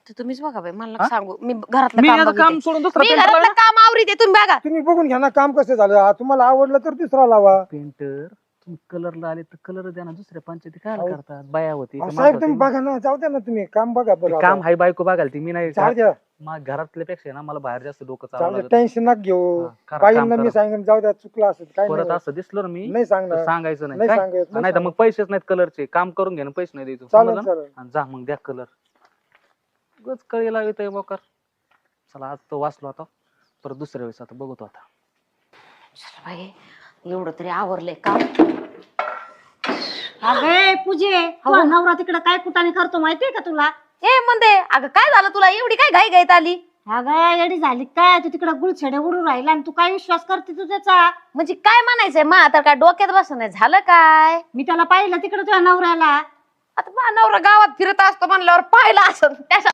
ते तुम्हीच बघा बाई, मला नका सांगू. मी घरातलं मी काम आता बघते. काम सोडून दुसरा मी पेंटर घरातलं लावला. काम आवरीते, तुम्ही बघा. तुम्ही बघून घ्या ना काम कसं झालं. तुम्हाला आवडलं तर दुसरा लावा. पेंटर तुम्ही कलरला आले तर कलर द्या ना, दुसऱ्या पंचायती काय अहो, करतात, बाया होती अहो, का साहेब माणसं तुम्ही होती? बघा ना, जाऊ द्या ना, तुम्ही काम बघा बरं ते आता. काम हाय बायको बघाल ती, मी नाही जाऊ द्या घरातल्यापेक्षा ना मला बाहेर जास्त डोकं जाऊ चालवं द्या, लागत. टेन्शन नका घेऊ. हा, करा, बाईंना काम मी करा. सांगेन, जाऊ द्या, चुकलं असेल काय परत नाही असं दिसलं ना मी नाही तर सांगणार. सांगायचं नाही नाही काय, सांगत, नाही तर मग पैसेच नाहीत कलरचे, काम करून घे ना, पैसे नाही द्यायचो, चालेल समजलं ना? चालेल. आणि जा मग द्या कलर. उगाच कळी लावित बोकर. चला आज तो वाचलो आता, परत दुसऱ्या वेळेस आता बघतो आता. चल बाई, एवढं तरी आवरलंय काम. अगे पूजे तुझा नवरा तिकडे काय कुटाने करतो माहितीये का तुला? ए म्हणते, अगं काय झालं तुला, एवढी काय घाई घाईत आली? अगं येडी झाली काय, तू तिकडे गुळछेडे उडून राहिला आणि तू काय विश्वास करते तू त्याचा? म्हणजे काय म्हणायचंय, मा तर काय डोक्यात बसत नाही, झालं काय? मी त्याला पाहिलं तिकडे तुझ्या नवऱ्याला. आता नवरा गावात फिरत असतो म्हणल्यावर पाहिलं असं त्याच्या